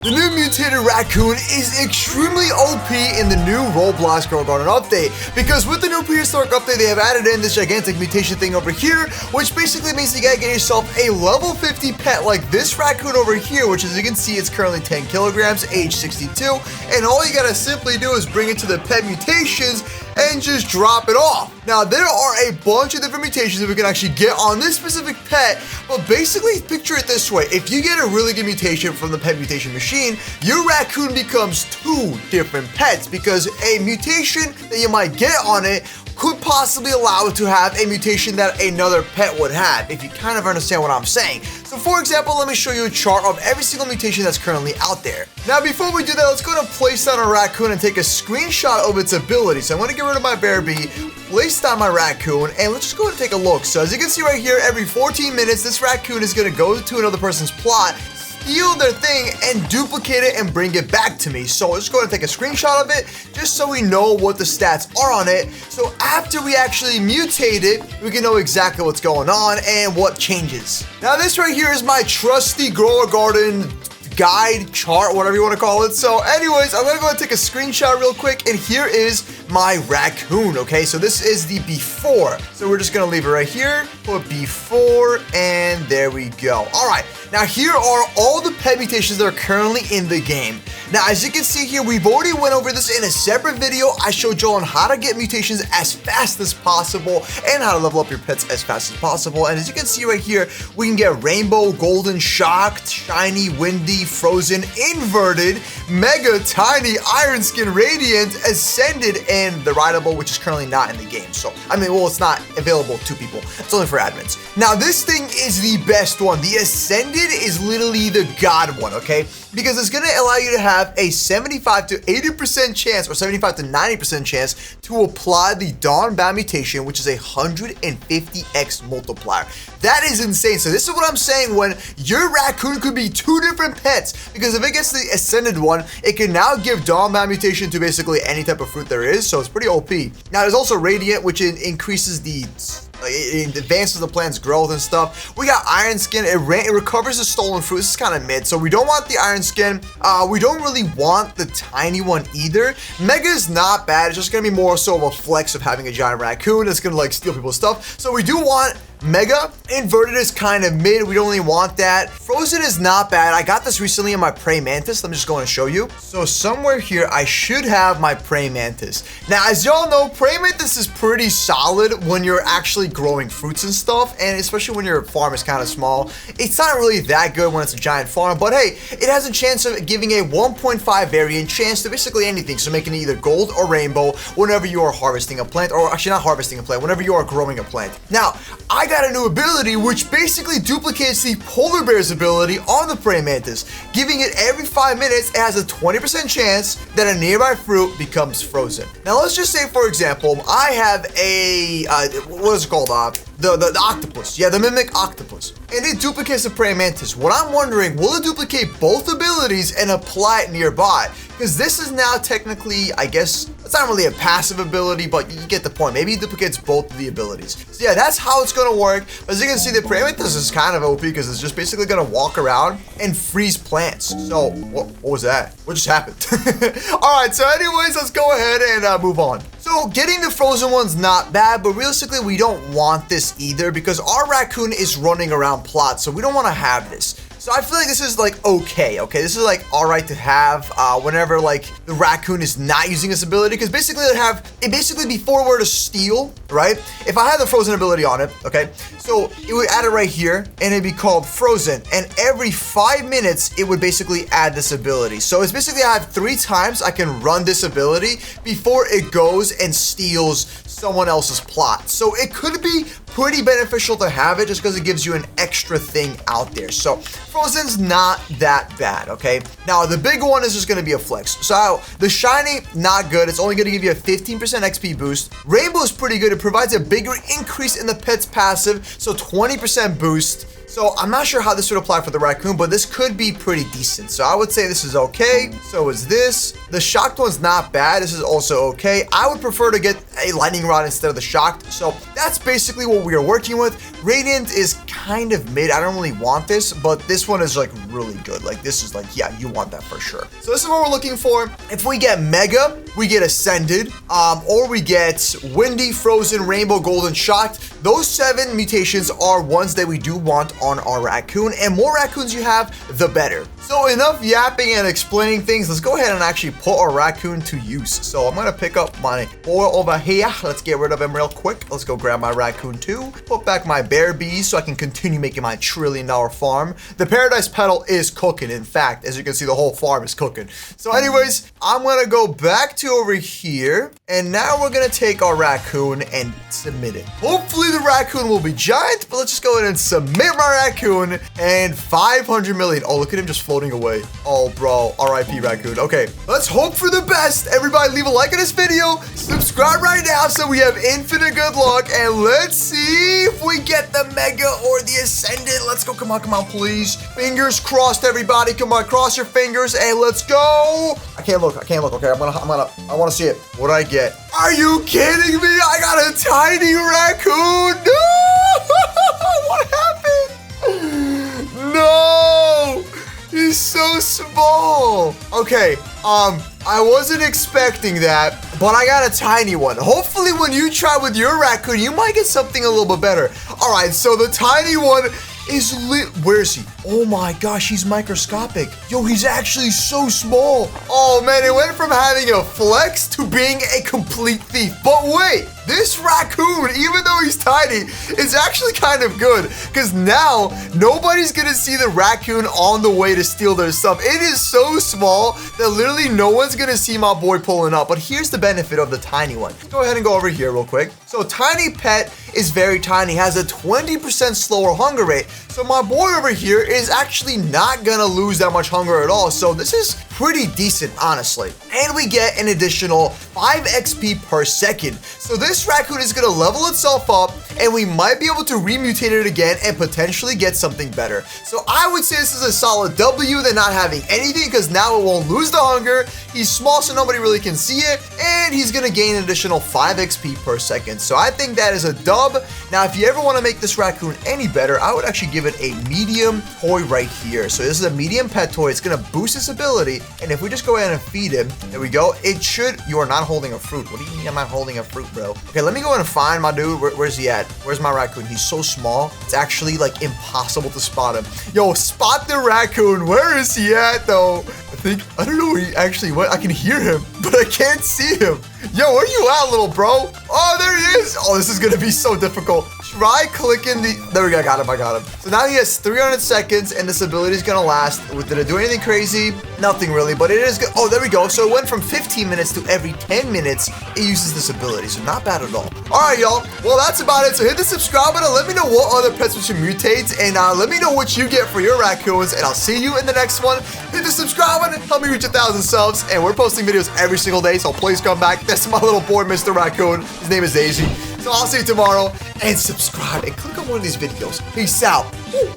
The new mutated raccoon is extremely OP in the new Roblox Grow Garden update, because with the new prehistoric update they have added in this gigantic mutation thing over here, which basically means you gotta get yourself a level 50 pet like this raccoon over here, which as you can see it's currently 10 kilograms, age 62, and all you gotta simply do is bring it to the pet mutations and just drop it off. Now there are a bunch of different mutations that we can actually get on this specific pet, but basically picture it this way: if you get a really good mutation from the pet mutation machine, your raccoon becomes two different pets, because a mutation that you might get on it could possibly allow it to have a mutation that another pet would have, if you kind of understand what I'm saying. So for example, let me show you a chart of every single mutation that's currently out there. Now before we do that, let's go to place down a raccoon and take a screenshot of its ability. So I'm going to get rid of my bear bee, place down my raccoon, and let's just go ahead and take a look. So as you can see right here, every 14 minutes, this raccoon is going to go to another person's plot, steal their thing, and duplicate it and bring it back to me. So let's go ahead and take a screenshot of it just so we know what the stats are on it. So after we actually mutate it, we can know exactly what's going on and what changes. Now this right here is my trusty grower garden guide, chart, whatever you want to call it. So anyways, I'm gonna go ahead and take a screenshot real quick, and here is my raccoon. Okay, so this is the before, so we're just gonna leave it right here, put before, and there we go. All right, now here are all the pet mutations that are currently in the game. Now as you can see here, we've already went over this in a separate video. I showed you on how to get mutations as fast as possible and how to level up your pets as fast as possible. And as you can see right here, we can get rainbow, golden, shocked, shiny, windy, frozen, inverted, mega, tiny, iron skin, radiant, ascended, and the rideable, which is currently not in the game. So I mean, well, it's not available to people, it's only for admins. Now this thing is the best one. The ascended is literally the god one, okay, because it's going to allow you to have a 75 to 80% chance, or 75 to 90% chance to apply the Dawn Bat mutation, which is a 150x multiplier. That is insane. So this is what I'm saying, when your raccoon could be two different pets, because if it gets the ascended one, it can now give Dawn Bat mutation to basically any type of fruit there is. So it's pretty OP. Now there's also radiant, which increases the it advances the plant's growth and stuff. We got iron skin. It recovers the stolen fruit. This is kind of mid, so we don't want the iron skin. We don't really want the tiny one either. Mega is not bad. It's just gonna be more so of a flex of having a giant raccoon that's gonna like steal people's stuff. So we do want Mega. Inverted is kind of mid. We don't really want that. Frozen is not bad. I got this recently in my praying mantis. Let me just go and show you. So somewhere here, I should have my praying mantis. Now, as y'all know, praying mantis is pretty solid when you're actually growing fruits and stuff, and especially when your farm is kind of small. It's not really that good when it's a giant farm, but hey, it has a chance of giving a 1.5 variant chance to basically anything. So making it either gold or rainbow whenever you are harvesting a plant, or actually not harvesting a plant, whenever you are growing a plant. Now, I got a new ability which basically duplicates the polar bear's ability on the praying mantis, giving it every 5 minutes. It has a 20% chance that a nearby fruit becomes frozen. Now let's just say, for example, I have a what is it called? The octopus. Yeah, the mimic octopus, and it duplicates the praying mantis. What I'm wondering, will it duplicate both abilities and apply it nearby? Because this is now technically, I guess, it's not really a passive ability, but you get the point. Maybe it duplicates both of the abilities. So yeah, that's how it's gonna work. As you can see, the praying mantis is kind of OP because it's just basically gonna walk around and freeze plants. So what was that? What just happened? All right, so anyways, let's go ahead and move on. So getting the frozen one's not bad, but realistically, we don't want this either because our raccoon is running around plots, so we don't want to have this. So I feel like this is like okay, this is like all right to have whenever like the raccoon is not using this ability, because basically it basically before we're to steal, right? If I had the frozen ability on it, okay, so it would add it right here and it'd be called frozen, and every 5 minutes it would basically add this ability. So it's basically I have 3 times I can run this ability before it goes and steals someone else's plot. So it could be pretty beneficial to have it just because it gives you an extra thing out there. So frozen's not that bad, okay? Now the big one is just gonna be a flex. So the shiny, not good. It's only gonna give you a 15% XP boost. Rainbow is pretty good. It provides a bigger increase in the pet's passive, so 20% boost. So I'm not sure how this would apply for the raccoon, but this could be pretty decent. So I would say this is okay. So is this. The shocked one's not bad. This is also okay. I would prefer to get a lightning rod instead of the shocked. So that's basically what we are working with. Radiant is kind of mid. I don't really want this, but this one is like really good. Like this is like, yeah, you want that for sure. So this is what we're looking for. If we get mega, we get ascended, or we get windy, frozen, rainbow, golden, shocked. Those 7 mutations are ones that we do want on our raccoon, and more raccoons you have, the better. So enough yapping and explaining things. Let's go ahead and actually put our raccoon to use. So I'm gonna pick up my boy over here. Let's get rid of him real quick. Let's go grab my raccoon too. Put back my bear bees so I can continue making my $1 trillion farm. The paradise petal is cooking. In fact, as you can see, the whole farm is cooking. So anyways, I'm gonna go back to over here, and now we're gonna take our raccoon and submit it. Hopefully the raccoon will be giant, but let's just go ahead and submit my raccoon. And 500 million. Oh, look at him just floating away. Oh, bro. RIP raccoon. Okay, let's hope for the best. Everybody leave a like on this video. Subscribe right now so we have infinite good luck. And let's see if we get the mega or the ascendant. Let's go. Come on, please. Fingers crossed, everybody. Come on, cross your fingers. And let's go. I can't look. Okay, I want to see it. What did I get? Are you kidding me? I got a tiny raccoon. No! What happened? No! He's so small. Okay, I wasn't expecting that, but I got a tiny one. Hopefully when you try with your raccoon, you might get something a little bit better. All right, so the tiny one is lit. Where is he? Oh my gosh, he's microscopic. Yo, he's actually so small. Oh man, it went from having a flex to being a complete thief. But wait, this raccoon, even though he's tiny, is actually kind of good, because now nobody's gonna see the raccoon on the way to steal their stuff. It is so small that literally no one's gonna see my boy pulling up. But here's the benefit of the tiny one. Go ahead and go over here real quick. So tiny pet is very tiny, has a 20% slower hunger rate. So my boy over here is actually not gonna lose that much hunger at all. So this is pretty decent, honestly. And we get an additional 5 XP per second. So this raccoon is gonna level itself up, and we might be able to remutate it again and potentially get something better. So I would say this is a solid W than not having anything, because now it won't lose the hunger. He's small, so nobody really can see it, and he's gonna gain an additional 5 XP per second. So I think that is a dub. Now, if you ever want to make this raccoon any better, I would actually give it a medium toy right here. So this is a medium pet toy. It's gonna boost his ability, and if we just go ahead and feed him, there we go. It should. You are not holding a fruit. What do you mean I'm not holding a fruit, bro? Okay, let me go and find my dude. Where's he at? Where's my raccoon? He's so small. It's actually like impossible to spot him. Yo, spot the raccoon. Where is he at though? I don't know where he actually went. I can hear him, but I can't see him. Yo, where you at, little bro? Oh, there he is. Oh, this is gonna be so difficult. Try clicking the, there we go, I got him. So now he has 300 seconds, and this ability is gonna last. Did it do anything crazy? Nothing really, but it is good. Oh, there we go. So it went from 15 minutes to every 10 minutes it uses this ability, so not bad at all. All right, y'all. Well, that's about it. So hit the subscribe button. Let me know what other pets we should mutate, and let me know what you get for your raccoons, and I'll see you in the next one. Hit the subscribe button. Help me reach 1,000 subs, and we're posting videos every single day, so please come back. That's my little boy, Mr. Raccoon. His name is Daisy. So I'll see you tomorrow, and subscribe and click on one of these videos. Peace out. Woo.